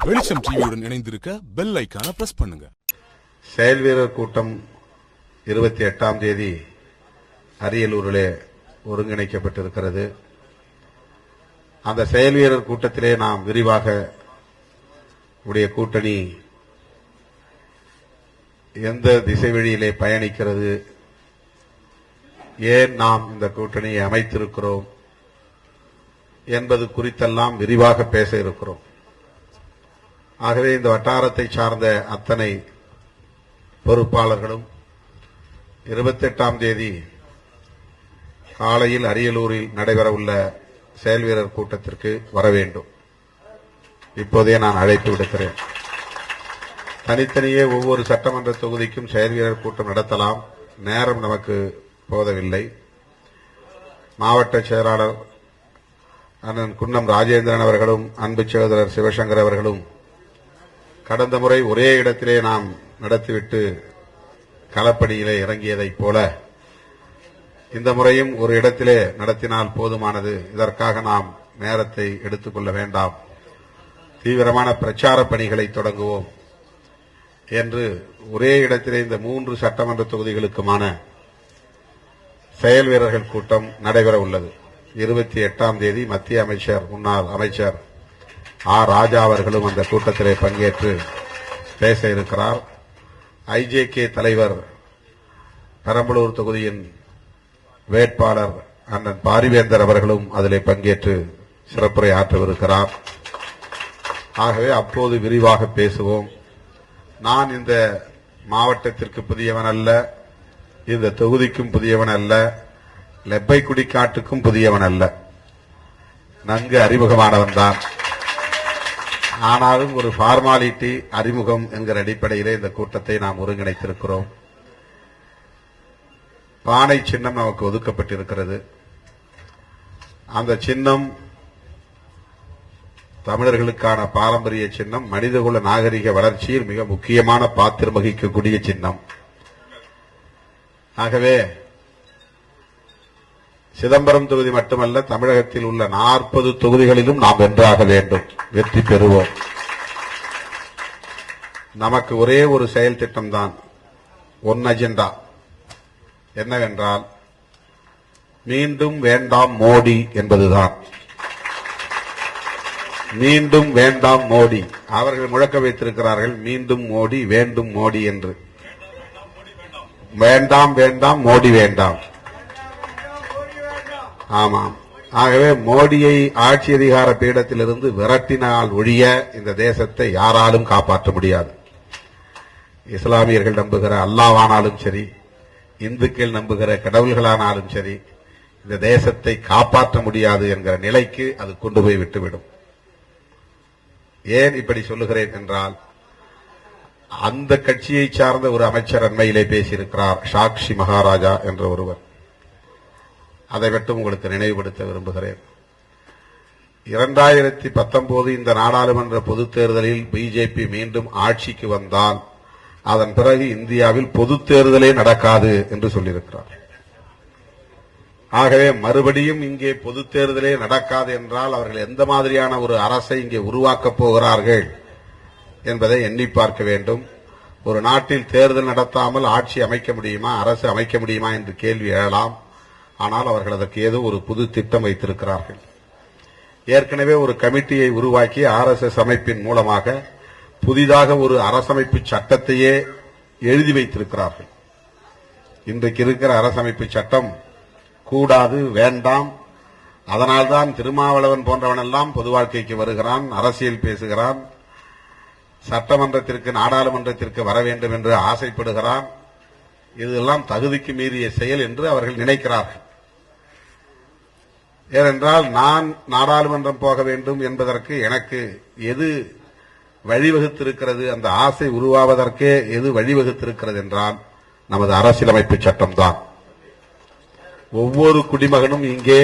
வெளிச்சம் டிவியுடன் இணைந்திருக்க பெல் ஐகானை பிரஸ் பண்ணுங்க. செயல் வீரர் கூட்டம் 28ஆம் தேதி அரியலூரிலே ஒருங்கிணைக்கப்பட்டிருக்கிறது. அந்த செயல் வீரர் கூட்டத்திலே நாம் விரிவாக உடைய கூட்டணி எந்த திசை வழியிலே பயணிக்கிறது, ஏன் நாம் இந்த கூட்டணியை அமைத்திருக்கிறோம் என்பது குறித்தெல்லாம் விரிவாக பேச இருக்கிறோம். ஆகவே இந்த வட்டாரத்தை சார்ந்த அத்தனை பொறுப்பாளர்களும் 28ஆம் தேதி காலையில் அரியலூரில் நடைபெறவுள்ள செயல் வீரர் கூட்டத்திற்கு வர வேண்டும். இப்போதே நான் அழைப்பு விடுக்கிறேன். தனித்தனியே ஒவ்வொரு சட்டமன்ற தொகுதிக்கும் செயல் வீரர் கூட்டம் நடத்தலாம். நேரம் நமக்கு போதவில்லை. மாவட்ட செயலாளர் அண்ணன் குன்னம் ராஜேந்திரன் அவர்களும் அன்பு சகோதரர் சிவசங்கர் அவர்களும் கடந்த முறை ஒரே இடத்திலே நாம் நடத்திவிட்டு களப்பணியிலே இறங்கியதைப் போல இந்த முறையும் ஒரு இடத்திலே நடத்தினால் போதுமானது. இதற்காக நாம் நேரத்தை எடுத்துக்கொள்ள வேண்டாம். தீவிரமான பிரச்சார பணிகளை தொடங்குவோம் என்று ஒரே இடத்திலே இந்த 3 சட்டமன்ற தொகுதிகளுக்குமான செயல் வீரர்கள் கூட்டம் நடைபெற உள்ளது. 28ஆம் தேதி மத்திய அமைச்சர் முன்னாள் அமைச்சர் ஆர் ராஜா அவர்களும் அந்த கூட்டத்திலே பங்கேற்று பேச இருக்கிறார். ஐஜேகே தலைவர் பெரம்பலூர் தொகுதியின் வேட்பாளர் அண்ணன் பாரிவேந்தர் அவர்களும் அதிலே பங்கேற்று சிறப்புரை ஆற்றவிருக்கிறார். ஆகவே அப்போது விரிவாக பேசுவோம். நான் இந்த மாவட்டத்திற்கு புதியவன் அல்ல, இந்த தொகுதிக்கும் புதியவன் அல்ல, லெப்பை குடிக்காட்டுக்கும் புதியவன் அல்ல, நன்கு அறிமுகமானவன் தான். ஆனாலும் ஒரு ஃபார்மாலிட்டி அறிமுகம் என்கிற அடிப்படையிலே இந்த கூட்டத்தை நாம் ஒருங்கிணைத்திருக்கிறோம். பானை சின்னம் நமக்கு ஒதுக்கப்பட்டிருக்கிறது. அந்த சின்னம் தமிழர்களுக்கான பாரம்பரிய சின்னம், மனிதகுல நாகரிக வளர்ச்சியில் மிக முக்கியமான பாத்திரம் வகிக்கக்கூடிய சின்னம். ஆகவே சிதம்பரம் தொகுதி மட்டுமல்ல, தமிழகத்தில் உள்ள 40 தொகுதிகளிலும் நாம் வென்றாக வேண்டும், வெற்றி பெறுவோம். நமக்கு ஒரே ஒரு செயல் திட்டம்தான், ஒன் அஜெண்டா. என்னவென்றால் மீண்டும் வேண்டாம் மோடி என்பதுதான். மீண்டும் வேண்டாம் மோடி. அவர்கள் முழக்க வைத்திருக்கிறார்கள், மீண்டும் மோடி, வேண்டும் மோடி என்று. வேண்டாம் வேண்டாம் மோடி வேண்டாம். ஆமாம். ஆகவே மோடியை ஆட்சி அதிகார பீடத்திலிருந்து விரட்டினால் ஒழிய இந்த தேசத்தை யாராலும் காப்பாற்ற முடியாது. இஸ்லாமியர்கள் நம்புகிற அல்லாஹ்வானாலும் சரி, இந்துக்கள் நம்புகிற கடவுள்களானாலும் சரி, இந்த தேசத்தை காப்பாற்ற முடியாது என்கிற நிலைக்கு அது கொண்டு போய் விட்டுவிடும். ஏன் இப்படி சொல்லுகிறேன் என்றால், அந்த கட்சியை சார்ந்த ஒரு அமைச்சர் அண்மையிலே பேசியிருக்கிறார், சாக்ஷி மகாராஜா என்ற ஒருவர். அதை மட்டும் உங்களுக்கு நினைவுபடுத்த விரும்புகிறேன். 2019 இந்த நாடாளுமன்ற பொதுத் தேர்தலில் பிஜேபி மீண்டும் ஆட்சிக்கு வந்தால் அதன் பிறகு இந்தியாவில் பொதுத் தேர்தலே நடக்காது என்று சொல்லியிருக்கிறார். ஆகவே மறுபடியும் இங்கே பொதுத் தேர்தலே நடக்காது என்றால் அவர்கள் எந்த மாதிரியான ஒரு அரசை இங்கே உருவாக்கப் போகிறார்கள் என்பதை எண்ணி பார்க்க வேண்டும். ஒரு நாட்டில் தேர்தல் நடத்தாமல் ஆட்சி அமைக்க முடியுமா, அரசு அமைக்க முடியுமா என்று கேள்வி எழலாம். ஆனால் அவர்கள் அதற்கு ஏதோ ஒரு புது திட்டம் வைத்திருக்கிறார்கள். ஏற்கனவே ஒரு கமிட்டியை உருவாக்கி RSS அமைப்பின் மூலமாக புதிதாக ஒரு அரசமைப்பு சட்டத்தையே எழுதி வைத்திருக்கிறார்கள். இன்றைக்கு இருக்கிற அரசமைப்பு சட்டம் கூடாது, வேண்டாம். அதனால்தான் திருமாவளவன் போன்றவனெல்லாம் பொது வாழ்க்கைக்கு வருகிறான், அரசியல் பேசுகிறான், சட்டமன்றத்திற்கு நாடாளுமன்றத்திற்கு வர வேண்டும் என்று ஆசைப்படுகிறான். இதெல்லாம் தகுதிக்கு மீறிய செயல் என்று அவர்கள் நினைக்கிறார்கள். ஏனென்றால் நான் நாடாளுமன்றம் போக வேண்டும் என்பதற்கு எனக்கு எது வழிவகுத்திருக்கிறது, அந்த ஆசை உருவாவதற்கே எது வழிவகுத்திருக்கிறது என்றால் நமது அரசியலமைப்பு சட்டம்தான். ஒவ்வொரு குடிமகனும் இங்கே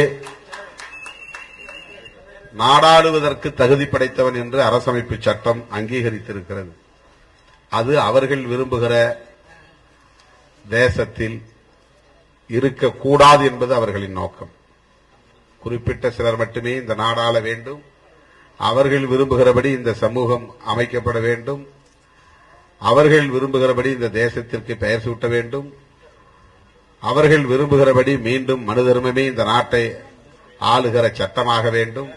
நாடாளுவதற்கு தகுதி படைத்தவன் என்று அரசமைப்பு சட்டம் அங்கீகரித்திருக்கிறது. அது அவர்கள் விரும்புகிற தேசத்தில் இருக்கக்கூடாது என்பது அவர்களின் நோக்கம். குறிப்பிட்ட சிலர் மட்டுமே இந்த நாடாள வேண்டும், அவர்கள் விரும்புகிறபடி இந்த சமூகம் அமைக்கப்பட வேண்டும். அவர்கள் விரும்புகிறபடி இந்த தேசத்திற்கு பெயர் சூட்ட வேண்டும். அவர்கள் விரும்புகிறபடி மீண்டும் மனு தர்மமே இந்த நாட்டை ஆளுகிற சட்டமாக வேண்டும்.